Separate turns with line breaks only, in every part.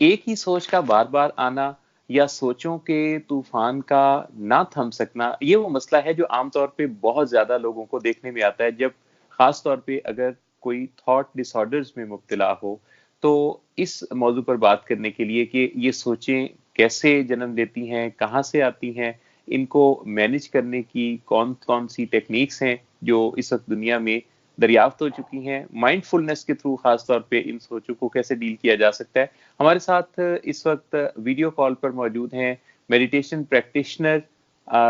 एक ही सोच का बार-बार आना या सोचों के तूफान का ना थम सकना, ये वो मसला है जो आम तौर पे बहुत ज़्यादा लोगों को देखने में आता है जब ख़ास तौर पे अगर कोई थॉट डिसऑर्डर्स में मुब्तला हो। तो इस मौजू पर बात करने के लिए कि ये सोचें कैसे जन्म लेती हैं, कहाँ से आती हैं, इनको मैनेज करने की कौन-कौन सी टेक्निक्स हैं जो इस वक़्त दुनिया में दरियाफ़्त हो चुकी हैं, माइंडफुलनेस के थ्रू ख़ास तौर पे इन सोचों को कैसे डील किया जा सकता है। हमारे साथ इस वक्त वीडियो कॉल पर मौजूद हैं मेडिटेशन प्रैक्टिशनर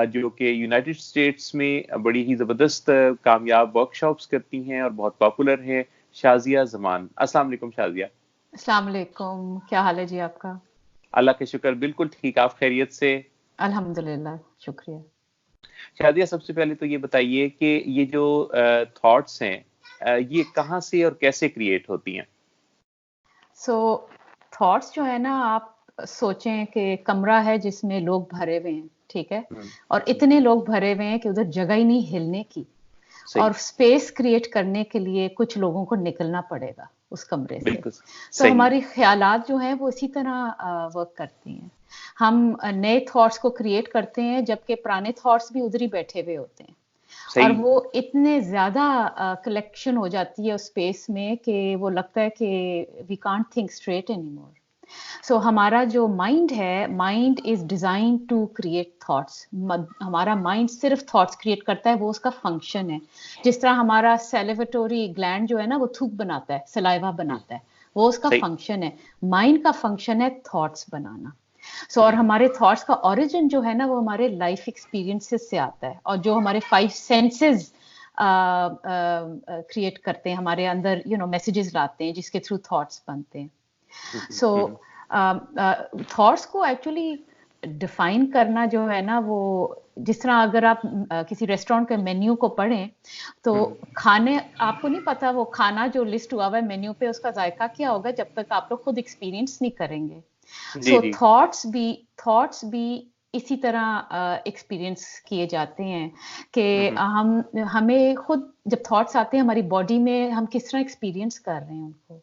जो कि यूनाइटेड स्टेट्स में बड़ी ही ज़बरदस्त कामयाब वर्कशॉप्स करती हैं और बहुत पॉपुलर हैं, शाज़िया ज़मान। अस्सलाम वालेकुम शाज़िया।
अस्सलाम वालेकुम, क्या हाल है जी आपका?
अल्लाह के शुक्र बिल्कुल ठीक, आप खैरियत से?
अल्हम्दुलिल्लाह, शुक्रिया।
शाज़िया सबसे पहले तो ये बताइए कि ये जो थॉट्स हैं ये कहाँ से और कैसे क्रिएट होती हैं?
सो थॉट्स जो है ना आप सोचें कि कमरा है जिसमें लोग भरे हुए हैं, ठीक है?
हुँ,
और
हुँ,
इतने लोग भरे हुए हैं कि उधर जगह ही नहीं हिलने की और
सही,
स्पेस क्रिएट करने के लिए कुछ लोगों को निकलना पड़ेगा उस कमरे से।
बिल्कुल
तो
सही,
हमारी ख़्यालात जो हैं वो इसी तरह वर्क करती हैं। हम नए थॉट्स को क्रिएट करते हैं जबकि पुराने थॉट्स भी उधर ही बैठे हुए होते हैं। और
सही,
वो इतने ज़्यादा कलेक्शन हो जाती है उस स्पेस में कि वो लगता है कि we can't think straight anymore. So हमारा जो माइंड है, mind is designed to create thoughts. हमारा माइंड सिर्फ़ थॉट्स क्रिएट करता है, वो उसका फंक्शन है। जिस तरह हमारा सैलिवेटरी ग्लैंड जो है ना, वो थूक बनाता है, सलाइवा
हुँ,
बनाता है, वो उसका
सही,
फंक्शन है। माइंड का फंक्शन है थॉट्स बनाना। सो और
हुँ,
हमारे थॉट्स का ओरिजिन जो है ना वो हमारे लाइफ एक्सपीरियंसेस से आता है और जो हमारे 5 सेंसेस क्रिएट करते हैं हमारे अंदर मैसेजेस लाते हैं जिसके थ्रू थॉट्स बनते हैं।
हुँ, हुँ,
सो
हुँ, हुँ,
थॉट्स को एक्चुअली डिफाइन करना जो है ना वो जिस तरह अगर आप किसी रेस्टोरेंट के मेन्यू को पढ़ें तो
हुँ,
खाने आपको नहीं पता वो खाना जो लिस्ट हुआ हुआ है मेन्यू पे उसका जायका क्या होगा जब तक आप लोग खुद एक्सपीरियंस नहीं करेंगे।
जी,
सो
जी।
थॉट्स भी इसी तरह एक्सपीरियंस किए जाते हैं कि
हुँ, हुँ।
हम हमें खुद जब थॉट्स आते हैं हमारी बॉडी में हम किस तरह एक्सपीरियंस कर रहे हैं उनको।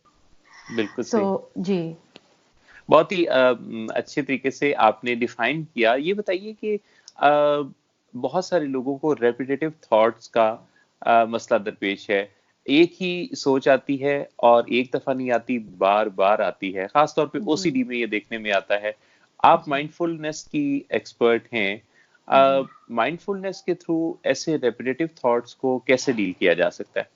बिल्कुल
सो
सही।
जी।
बहुत ही अच्छे तरीके से आपने डिफाइन किया। ये बताइए कि बहुत सारे लोगों को रेपिटेटिव थॉट्स का मसला दरपेश है। एक ही सोच आती है और एक दफ़ा नहीं आती, बार-बार आती है। ख़ास तौर पे
जी।
ओसीडी में ये देखने में आता है। आप
जी।
माइंडफुलनेस की एक्सपर्ट हैं।
जी।
माइंडफुलनेस के थ्रू ऐसे रेपिटेटिव थॉट्स को कैसे डील किया जा सकता है?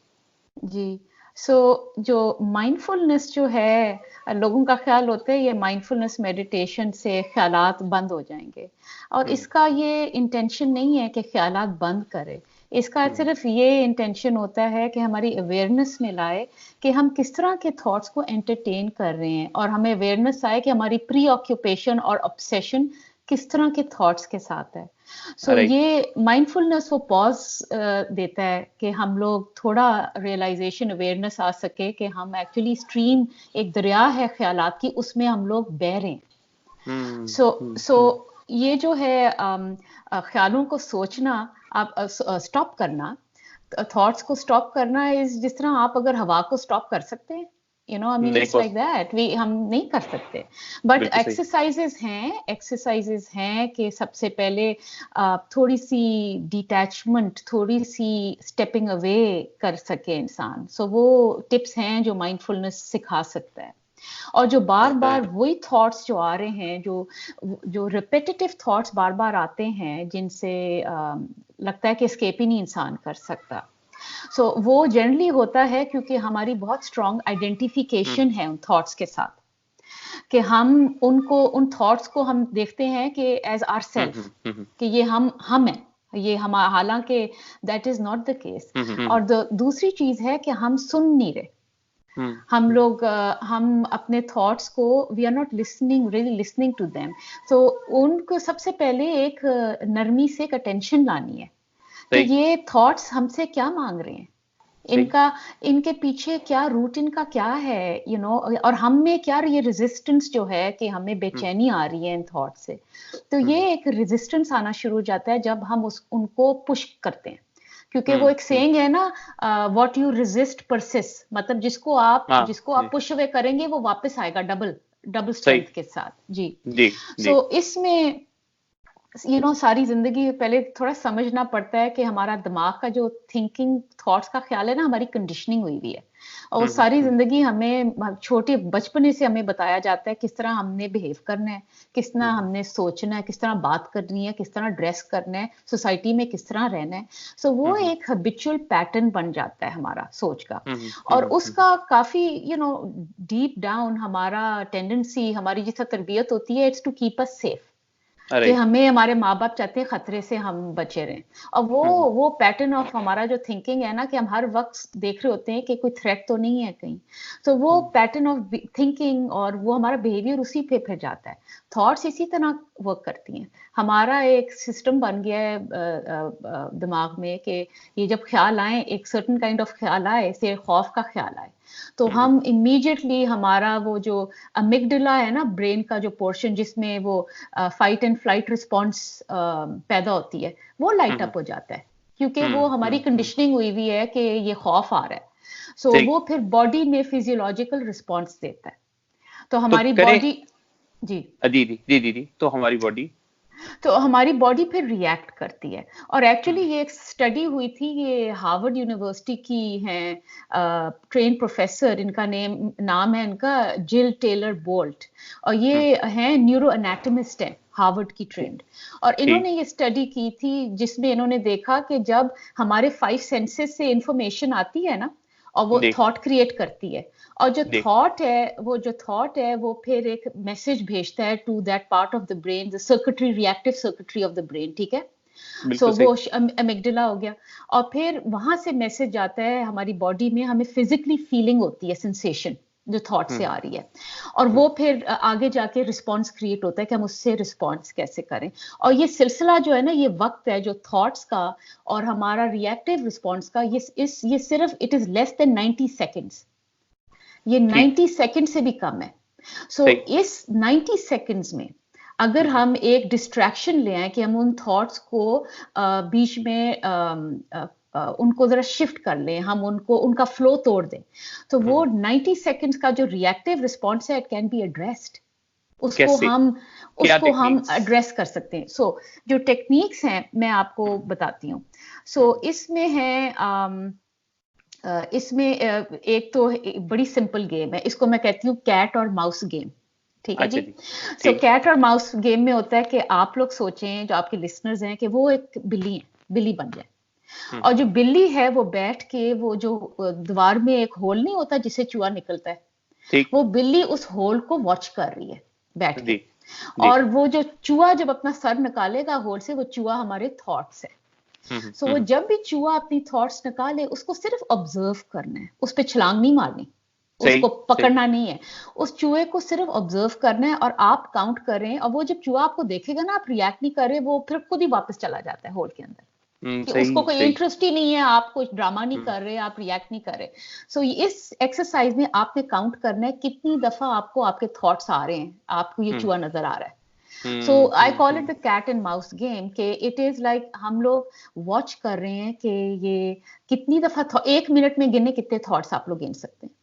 जी। सो जो माइंडफुलनेस जो है लोगों का ख़्याल होता है ये माइंडफुलनेस मेडिटेशन से ख़्यालात बंद हो जाएँगे और
हुँ,
इसका ये इंटेंशन नहीं है कि ख़्यालात बंद करे। इसका
हुँ,
सिर्फ़ ये इंटेंशन होता है कि हमारी अवेयरनेस में लाए कि हम किस तरह के थॉट्स को एंटरटेन कर रहे हैं और हमें अवेयरनेस आए कि हमारी प्रीऑक्यूपेशन और ऑब्सेशन किस तरह के थॉट्स के साथ है। सो
राइट।
ये माइंडफुलनेस वो पॉज़ देता है कि हम लोग थोड़ा रियलाइज़ेशन अवेयरनेस आ सके कि हम एक्चुअली स्ट्रीम एक दरिया है ख़्यालात की उसमें हम लोग बह रहे हैं।
हुँ,
सो
हुँ,
सो
हुँ,
ये जो है ख़्यालों को सोचना आप स्टॉप करना थॉट्स को स्टॉप करना इज़ जिस तरह आप अगर हवा को स्टॉप कर सकते हैं, आई मीन
नहीं
it's like
pause
that we हम नहीं कर सकते। बट
बिल्कुल सही।
एक्सरसाइज़ेज़ हैं कि सबसे पहले थोड़ी-सी डिटैचमेंट, थोड़ी-सी स्टेपिंग अवे कर सके इंसान। सो वो टिप्स हैं जो माइंडफुलनेस सिखा सकता है। और जो बार-बार
अ,
वही थॉट्स जो आ रहे हैं, जो रिपिटिटिव थॉट्स बार-बार आते हैं, जिनसे लगता है कि एस्केप ही नहीं इंसान कर सकता। सो वो जनरली होता है क्योंकि हमारी बहुत स्ट्रॉन्ग
हुँ,
आइडेंटिफिकेशन है उन थॉट्स के साथ, कि हम उनको उन थॉट्स को हम देखते हैं कि एज़
हुँ,
आवरसेल्फ
हुँ, हुँ, हुँ,
कि ये हम हैं। ये हम हालाँकि that is not the case.
हुँ, हुँ, हुँ,
और द दूसरी चीज़ है कि हम सुन नहीं रहे।
हुँ,
हम
हुँ,
लोग हम अपने थॉट्स को we are not really listening to them. So उनको सबसे पहले एक नरमी से एक अटेंशन लानी है कि
सही,
ये थॉट्स हमसे क्या मांग रहे हैं,
सही,
इनका इनके पीछे क्या रूट इनका क्या है, और हम में क्या ये रेजिस्टेंस जो है कि हमें
हुँ,
बेचैनी आ रही है इन थॉट से। तो
हुँ,
ये एक रेजिस्टेंस आना शुरू हो जाता है जब हम उस उनको पुश करते हैं, क्योंकि वो
हुँ,
एक
हुँ,
सेइंग है ना, व्हाट यू रेजिस्ट परसिस्ट, मतलब जिसको आप
हाँ,
जिसको आप
जी,
पुश अवे करेंगे वो वापस आएगा डबल डबल स्ट्रेंथ के साथ। जी
जी।
सो इसमें सारी जिंदगी पहले थोड़ा समझना पड़ता है कि हमारा दिमाग का जो थिंकिंग थॉट्स का ख्याल है ना, हमारी कंडीशनिंग हुई हुई है और सारी जिंदगी हमें छोटे बचपने से हमें बताया जाता है किस तरह हमने बिहेव करना है, किस तरह हमने सोचना है, किस तरह बात करनी है, किस तरह ड्रेस करना है, सोसाइटी में किस तरह रहना है। सो वो एक हैबिचुअल पैटर्न बन जाता है हमारा सोच का और उसका काफी डीप डाउन हमारा टेंडेंसी, हमारी जिस तरबियत होती है, it's to keep us safe, कि हमें हमारे माँ बाप चाहते हैं खतरे से हम बचे रहें। और वो पैटर्न ऑफ हमारा जो थिंकिंग है ना, कि हम हर वक्त देख रहे होते हैं कि कोई थ्रेट तो नहीं है कहीं, तो वो पैटर्न ऑफ थिंकिंग और वो हमारा बिहेवियर उसी पे फिर जाता है। थॉट्स इसी तरह वर्क करती हैं। हमारा एक सिस्टम बन गया है दिमाग में कि ये जब ख्याल आए, एक सर्टन काइंड ऑफ ख्याल आए, से खौफ का ख्याल आए, तो हम इमीडिएटली हमारा वो जो अमिगडाला है ना, ब्रेन का जो पोर्शन जिसमें वो फाइट एंड फ्लाइट रिस्पॉन्स पैदा होती है, वो लाइट अप हो जाता है, क्योंकि वो हमारी कंडीशनिंग हुई हुई है कि ये खौफ आ रहा है। सो वो फिर बॉडी में फिजियोलॉजिकल रिस्पॉन्स देता है। तो हमारी बॉडी
तो हमारी बॉडी
फिर रिएक्ट करती है। और एक्चुअली ये एक स्टडी हुई थी, ये हार्वर्ड यूनिवर्सिटी की हैं ट्रेन प्रोफेसर, इनका नाम है इनका जिल टेलर बोल्ट, और ये हैं न्यूरो एनाटमिस्ट हैं, हार्वर्ड की ट्रेंड। और इन्होंने ये स्टडी की थी जिसमें इन्होंने देखा कि जब हमारे 5 सेंसेस से इंफॉर्मेशन आती है ना, और वो थॉट क्रिएट करती है, और जो थॉट है वो फिर एक मैसेज भेजता है to that part of the brain, the circuitry, reactive circuitry of the brain, ठीक है। सो वो अमिगडाला हो गया, और फिर वहां से मैसेज जाता है हमारी बॉडी में, हमें फिजिकली फीलिंग होती है, सेंसेशन जो थॉट से आ रही है, और वो फिर आगे जाके रिस्पॉन्स क्रिएट होता है कि हम उससे रिस्पॉन्स कैसे करें। और ये सिलसिला जो है ना, ये वक्त है जो थॉट्स का और हमारा रिएक्टिव रिस्पॉन्स का, ये सिर्फ it is less than 90 seconds, ये 90 सेकेंड से भी कम है। सो इस 90 सेकेंड्स में अगर हम एक डिस्ट्रैक्शन ले आए कि हम उन थॉट्स को बीच में उनको जरा शिफ्ट कर लें, हम उनका फ्लो तोड़ दें, तो वो 90 सेकेंड्स का जो रिएक्टिव रिस्पॉन्स है, इट कैन बी एड्रेस्ड, उसको हम एड्रेस कर सकते हैं। सो जो टेक्निक्स हैं मैं आपको बताती हूँ। सो इसमें है इसमें एक तो बड़ी सिंपल गेम है, इसको मैं कहती हूँ कैट और माउस गेम, ठीक है जी। सो कैट और माउस गेम में होता है कि आप लोग सोचें, जो आपके लिसनर्स हैं, कि वो एक बिल्ली बन जाए, और जो बिल्ली है वो बैठ के, वो जो दीवार में एक होल नहीं होता जिसे चूहा निकलता है, वो बिल्ली उस होल को वॉच कर रही है बैठ के, और वो जो चूहा जब अपना सर निकालेगा होल से, वो चूहा हमारे थॉट्स है। सो वो जब भी चूहा अपनी थॉट्स निकाले, उसको सिर्फ ऑब्जर्व करना है, उस पर छलांग नहीं मारनी, उसको पकड़ना नहीं है, उस चूहे को सिर्फ ऑब्जर्व करना है, और आप काउंट करें, और वो जब चूहा आपको देखेगा ना, आप रिएक्ट नहीं कर रहे, वो फिर खुद ही वापस चला जाता है होल के अंदर, कि उसको कोई इंटरेस्ट ही नहीं है, आप कोई ड्रामा नहीं कर रहे, आप रिएक्ट नहीं कर रहे। सो इस एक्सरसाइज में आपने काउंट करना है कितनी दफा आपको आपके थॉट्स आ रहे हैं, आपको ये चूहा नजर आ रहा है। So I call it the cat and mouse game, के इट इज लाइक हम लोग वॉच कर रहे हैं कि ये कितनी दफा 1 मिनट में गिने कितने थॉट्स आप लोग गिन सकते हैं।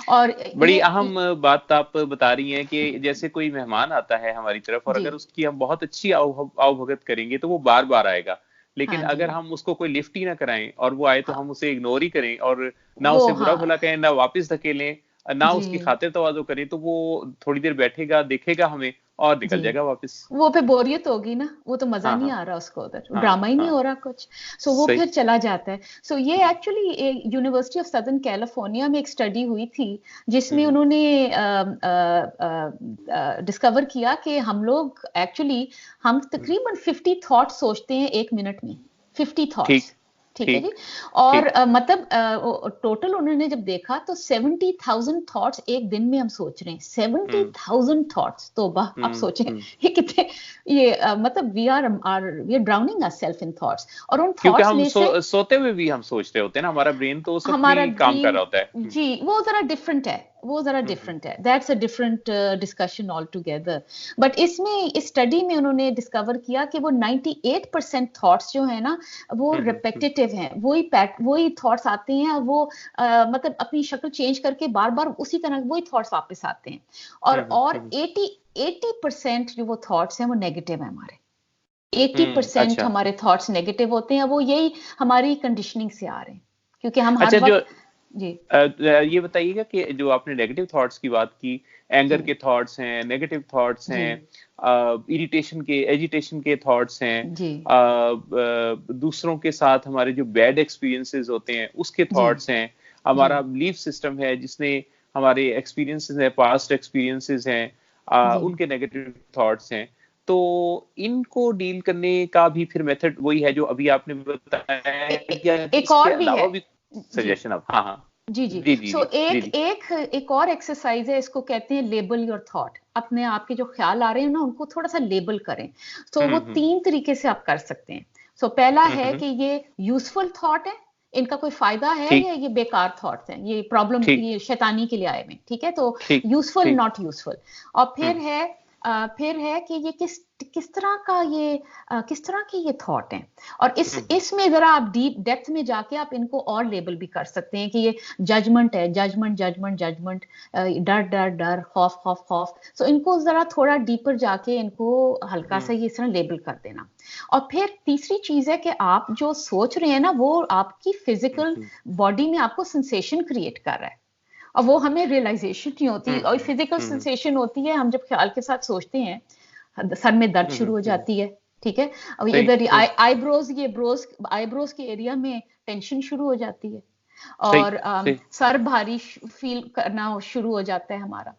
और
बड़ी अहम बात आप बता रही हैं कि जैसे कोई मेहमान आता है हमारी तरफ, और अगर उसकी हम बहुत अच्छी आवभगत करेंगे तो वो बार बार आएगा, लेकिन अगर हम उसको कोई लिफ्ट ही ना कराएं और वो आए तो हम उसे इग्नोर ही करें, और ना उसे बुरा भला कहें, ना वापस धकेलें, ना उसकी खातिर तवाज़ो करें, तो वो थोड़ी देर बैठेगा, देखेगा हमें और निकल जाएगा वापस।
वो पे बोरियत होगी ना, वो तो मजा नहीं आ रहा उसको, उधर ड्रामा ही नहीं हो रहा कुछ, सो वो फिर चला जाता है। सो ये actually university of southern California में एक स्टडी हुई थी, जिसमें उन्होंने डिस्कवर किया कि हम लोग एक्चुअली हम तकरीबन 50 थॉट्स सोचते हैं 1 मिनट में, 50 थॉट्स, ठीक है जी। और मतलब टोटल उन्होंने जब देखा तो 70,000 थॉट्स एक दिन में हम सोच रहे हैं, 70,000 थॉट्स। तो आप सोचें ये कितने, ये मतलब we are drowning ourselves in thoughts, और उन थॉट्स में से
सोते हुए भी हम सोच रहे होते हैं ना, हमारा ब्रेन तो उस वक्त भी काम कर रहा होता है
जी, वो जरा डिफरेंट है, वो जरा डिफरेंट है, that's a different discussion all together. But इसमें इस स्टडी में उन्होंने डिस्कवर किया कि वो 98% थॉट्स जो है ना वो रिपेटिटिव हैं, वही थॉट्स आते हैं, वो मतलब अपनी शक्ल चेंज करके बार बार उसी तरह वही थॉट्स वापस आते हैं। और 80% जो वो थॉट्स हैं वो नेगेटिव है हमारे। 80%
अच्छा
हमारे थॉट्स नेगेटिव होते हैं, वो यही हमारी कंडीशनिंग से आ रहे हैं, क्योंकि हम हर
अच्छा। जो
वक्त जी
ये बताइएगा कि जो आपने नेगेटिव थॉट्स की बात की, एंगर
जी
के थॉट्स हैं, नेगेटिव थॉट्स
जी
हैं, इरिटेशन के, एजिटेशन के थॉट्स हैं,
जी
दूसरों के साथ हमारे जो बैड एक्सपीरियंसेस होते हैं उसके
जी
थॉट्स हैं,
जी
हमारा बिलीफ सिस्टम है जिसने हमारे एक्सपीरियंसेस हैं, पास्ट एक्सपीरियंसेस हैं,
जी
उनके नेगेटिव थॉट्स हैं। तो इनको डील करने का भी फिर मेथड वही है जो अभी आपने बताया, या
एक
इसके
और भी है
अलावा भी
जी
सजेशन? अब हाँ हाँ
जी जी।
जी जी
सो
जी जी
एक
जी।
एक एक और एक्सरसाइज है, इसको कहते हैं लेबल योर थॉट। अपने आप के जो ख्याल आ रहे हैं ना उनको थोड़ा सा लेबल करें। तो वो
हम्म।
3 तरीके से आप कर सकते हैं। सो पहला है
हम्म।
कि ये यूजफुल थॉट है, इनका कोई फायदा है,
ठीक
या ये बेकार थॉट्स हैं, ये प्रॉब्लम,
ठीक
ये शैतानी के लिए आए हुए, ठीक है? तो
ठीक
यूजफुल
ठीक।
Not useful. और
हम्म
फिर है कि ये किस तरह का ये किस तरह के ये थॉट हैं। और इसमें जरा आप डीप डेप्थ में जाके आप इनको और लेबल भी कर सकते हैं कि ये जजमेंट है, जजमेंट जजमेंट जजमेंट, डर डर डर, खौफ खौफ खौफ। सो इनको जरा थोड़ा डीपर जाके इनको हल्का सा
हम्म
ये इस तरह लेबल कर देना। और फिर तीसरी चीज है कि आप जो सोच रहे हैं ना वो आपकी फिजिकल
हम्म
बॉडी में आपको सेंसेशन क्रिएट कर रहा है, और वो हमें रियलाइजेशन नहीं होती। और
हम्म
फिजिकल
हम्म
सेंसेशन होती है हम जब ख्याल के साथ सोचते हैं, सर में दर्द शुरू हो
हम्म।
जाती है, ठीक है? अब
सही
इधर
सही
आईब्रोज, ये आईब्रोज के एरिया में टेंशन शुरू हो जाती है,
सही
और
सही।
सर भारी फील करना शुरू हो जाता है हमारा।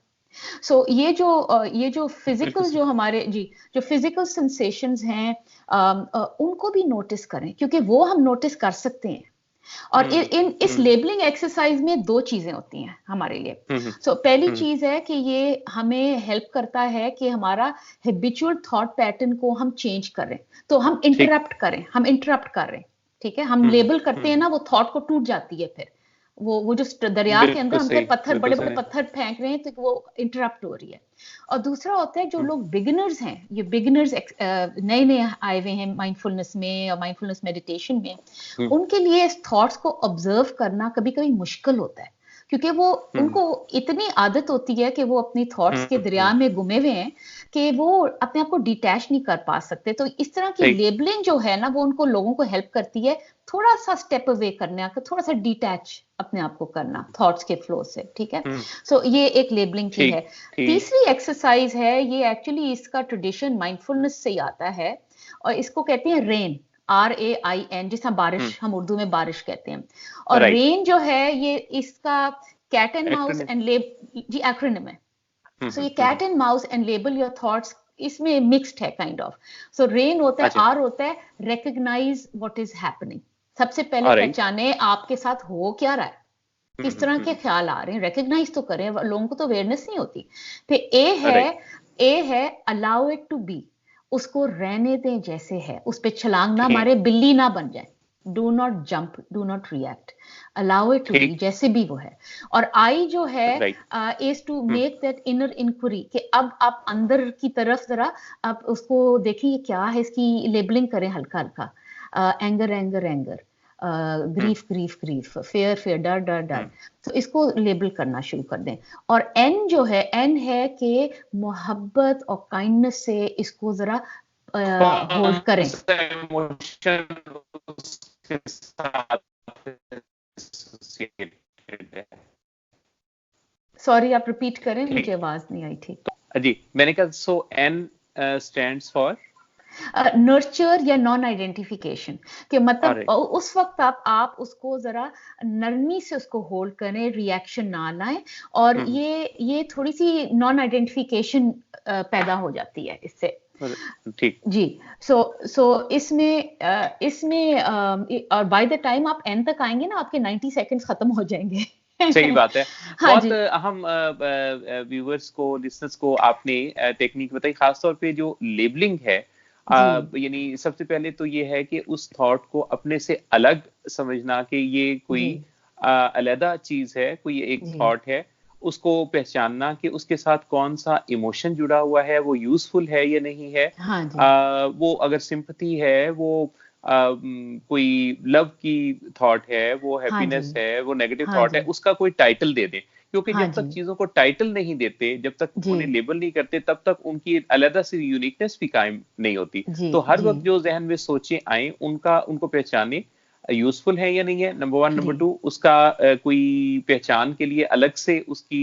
ये जो
बिल्कुल
फिजिकल
सही।
जो हमारे जी जो फिजिकल सेंसेशंस हैं, उनको भी नोटिस करें, क्योंकि वो हम नोटिस कर सकते हैं। और इस
हम्म
लेबलिंग एक्सरसाइज में 2 चीजें होती हैं हमारे लिए। पहली
हम्म
चीज है कि ये हमें हेल्प करता है कि हमारा हैबिचुअल थॉट पैटर्न को हम चेंज करें। तो हम
ठीक।
इंटरप्ट कर रहे हैं, ठीक है? हम लेबल करते हैं
हम्म।
ना, वो थॉट को टूट जाती है फिर। वो जो दरिया के अंदर
बिल्कुल
हम क्या
सही,
पत्थर,
बिल्कुल
बड़े बड़े
सही।
पत्थर फेंक रहे हैं, तो वो इंटरप्ट हो रही है। और दूसरा होता है जो लोग बिगिनर्स हैं, ये बिगिनर्स नए नए आए हुए हैं माइंडफुलनेस में और माइंडफुलनेस मेडिटेशन में,
हम्म
उनके लिए इस थॉट्स को ऑब्जर्व करना कभी कभी मुश्किल होता है, क्योंकि वो
हम्म
उनको इतनी आदत होती है कि वो अपनी थॉट्स के दरिया
हम्म।
में गुमे हुए हैं कि वो अपने आप को डिटैच नहीं कर पा सकते। तो इस तरह की
सही।
लेबलिंग जो है ना वो उनको लोगों को हेल्प करती है थोड़ा सा स्टेप अवे करने का, थोड़ा सा डिटैच अपने आप को करना थॉट्स के फ्लो से, ठीक है?
हम्म।
सो ये एक लेबलिंग की है।
ठीक ठीक।
तीसरी एक्सरसाइज है, ये एक्चुअली इसका ट्रेडिशन माइंडफुलनेस से ही आता है, और इसको कहते हैं रेन, RAIN, जिस बारिश,
हम्म।
हम उर्दू में बारिश कहते हैं। और
राइट।
रेन जो है ये इसका cat and mouse
acronym.
And lab जी एक्रोनिम है। सो ये
hmm.
Cat and mouse and label your thoughts, इसमें मिक्स्ड है काइंड ऑफ। सो रेन होता है,
अच्छा।
आर होता है रिकॉग्नाइज व्हाट इज हैपनिंग। सबसे पहले
ऑलराइट।
पहचाने आपके साथ हो क्या रहा है, किस तरह के ख्याल आ रहे हैं, रिकॉग्नाइज तो करें, लोगों को तो अवेयरनेस नहीं होती। फिर
राइट।
ए है अलाउ इट टू बी, उसको रहने दें जैसे है, उस पे छलांग ना
ठीक
मारे, बिल्ली ना बन जाए। Do not jump, do not react, allow it to be
ठीक।
जैसे भी वो है। और आई जो है
right.
Is to make that inner inquiry, कि अब आप अंदर की तरफ जरा आप उसको देखिए क्या है, इसकी लेबलिंग करें हल्का हल्का। Anger anger anger, grief grief grief, fair fair, डर डर डर। तो इसको लेबल करना शुरू कर दें। और एन है कि मोहब्बत और काइंडनेस से इसको जरा होल्ड
कौन
करें।
सा इमोशन उसके साथ associated है?
सॉरी, आप रिपीट करें, मुझे
ठीक।
आवाज नहीं आई थी।
जी, मैंने कहा सो एन स्टैंड्स फॉर।
नर्चर या नॉन आइडेंटिफिकेशन, कि मतलब
ऑलराइट।
उस वक्त आप उसको जरा नरमी से उसको होल्ड करें, रिएक्शन ना लाएं। और ये थोड़ी सी नॉन आइडेंटिफिकेशन पैदा हो जाती है इससे।
ठीक।
जी। सो इसमें और बाय द टाइम आप एंड तक आएंगे ना, आपके 90 सेकंड्स खत्म हो जाएंगे।
सही बात है।
हाँ
बहुत
जी
अहम व्यूअर्स को, लिसनर्स को आपने टेक्निक बताई, खासतौर पे जो लेबलिंग है।
जी
यानी सबसे पहले तो ये है कि उस थॉट को अपने से अलग समझना कि ये कोई
जी
अलग चीज है, कोई एक
जी
थॉट है। उसको पहचानना कि उसके साथ कौन सा इमोशन जुड़ा हुआ है, वो यूजफुल है या नहीं है।
हाँ जी।
वो अगर सिंपैथी है, वो कोई लव की थॉट है, वो
हाँ जी।
हैप्पीनेस है, वो नेगेटिव
हाँ
थॉट है,
जी।
उसका कोई टाइटल दे दें। क्योंकि
हाँ
जब तक
जी।
चीजों को टाइटल नहीं देते, जब तक
जी।
उन्हें लेबल नहीं करते, तब तक उनकी अलग सी यूनिकनेस भी कायम नहीं होती।
जी।
तो हर
जी।
वक्त जो जहन में सोचें आए, उनका उनको पहचाने, यूजफुल है या नहीं है, नंबर वन।
जी।
नंबर टू, उसका कोई पहचान के लिए अलग से उसकी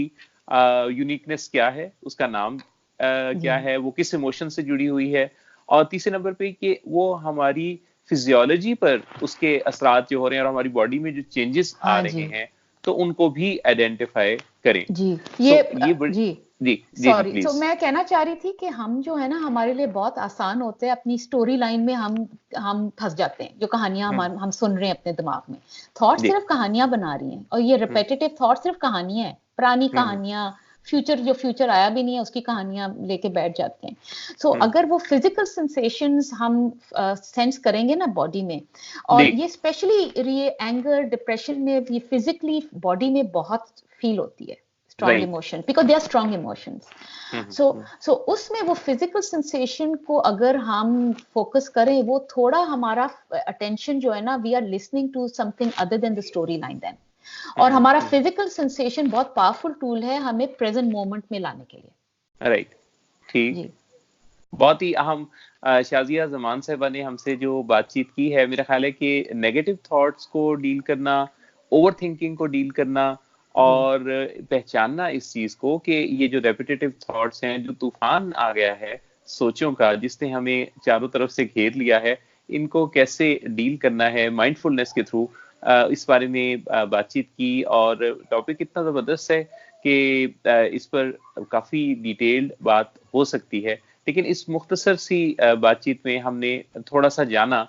यूनिकनेस क्या है, उसका नाम
जी।
क्या है, वो किस इमोशन से जुड़ी हुई है। और तीसरे नंबर पे कि वो हमारी फिजियोलॉजी पर उसके असरात जो हो रहे हैं और हमारी बॉडी में जो चेंजेस आ
हाँ
रहे
जी।
हैं, तो उनको भी आइडेंटिफाई करें।
जी।
सो ये बड़ी
जी।
जी जी जी
सॉरी, तो
प्लीज।
मैं कहना चाह रही थी कि हम जो है ना, हमारे लिए बहुत आसान होते हैं, अपनी स्टोरी लाइन में हम फँस जाते हैं, जो कहानियाँ
हम्म,
हम सुन रहे हैं अपने दिमाग में। थॉट
जी।
सिर्फ़ कहानियाँ बना रही हैं, और ये
हम्म,
रिपिटिटिव थॉट सिर्फ़ कहानियाँ हैं, पुरानी
हम्म,
कहानियाँ, फ्यूचर आया भी नहीं है, उसकी कहानियाँ लेके बैठ जाते हैं। सो
हम्म,
अगर वो फिज़िकल सेंसेशंस हम सेंस करेंगे ना बॉडी में,
जी।
और ये स्पेशली ये एंगर, डिप्रेशन में भी फिज़िकली बॉडी में बहुत फ़ील होती है, strong
right.
Emotion, because they are strong emotions.
Hmm,
so उसमें वो फिजिकल सेंसेशन को अगर हम फोकस करें, वो थोड़ा हमारा अटेंशन जो है ना, we are listening to something other than the story line then. और हमारा फिजिकल सेंसेशन बहुत पावरफुल टूल है हमें प्रेजेंट मोमेंट में लाने के लिए।
राइट। ठीक।
जी।
बहुत ही अहम। शाजिया जमान साहिबा ने हमसे जो बातचीत की है, मेरा ख्याल है कि नेगेटिव थॉट्स को डील करना, ओवर थिंकिंग को डील करना,
जी।
और पहचानना इस चीज को कि ये जो रेपिटेटिव थॉट्स हैं, जो तूफान आ गया है सोचों का, जिसने हमें चारों तरफ से घेर लिया है, इनको कैसे डील करना है माइंडफुलनेस के थ्रू, इस बारे में बातचीत की। और टॉपिक इतना जबरदस्त है कि इस पर काफी डिटेल्ड बात हो सकती है, लेकिन इस मुख्तसर सी बातचीत में हमने थोड़ा सा जाना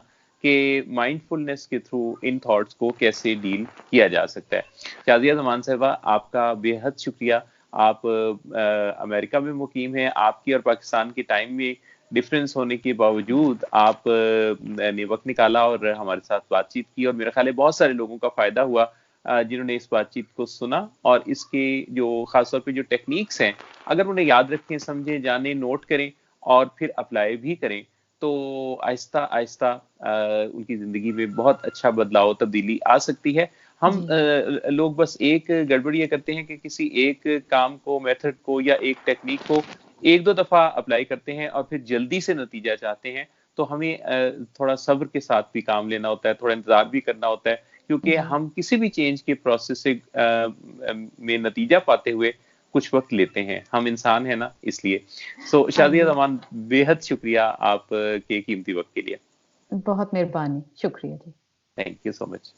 कि माइंडफुलनेस के थ्रू इन थॉट्स को कैसे डील किया जा सकता है। शाजिया जमान साहिबा, आपका बेहद शुक्रिया। आप अमेरिका में मुकीम हैं, आपकी और पाकिस्तान के टाइम में डिफरेंस होने के बावजूद आप ने वक्त निकाला और हमारे साथ बातचीत की, और मेरा ख्याल है बहुत सारे लोगों का फायदा हुआ जिन्होंने इस बातचीत को सुना। और इसके जो खासतौर पे जो टेक्निक्स हैं, अगर उन्हें याद रखें, समझें, जानें, नोट करें और फिर अप्लाई भी करें, तो आहिस्ता आहिस्ता उनकी जिंदगी में बहुत अच्छा बदलाव, तब्दीली आ सकती है। हम
जी।
लोग बस एक गड़बड़ी ये करते हैं कि किसी एक काम को, मेथड को या एक टेक्निक को एक दो दफा अप्लाई करते हैं और फिर जल्दी से नतीजा चाहते हैं। तो हमें थोड़ा सब्र के साथ भी काम लेना होता है, थोड़ा इंतजार भी करना होता है, क्योंकि
जी।
हम किसी भी चेंज के प्रोसेस से में नतीजा पाते हुए कुछ वक्त लेते हैं, हम इंसान है ना, इसलिए। सो
हाँ
शादिया
जी।
जमान, बेहद शुक्रिया आप के कीमती वक्त के लिए।
बहुत मेहरबानी, शुक्रिया जी।
Thank you so much.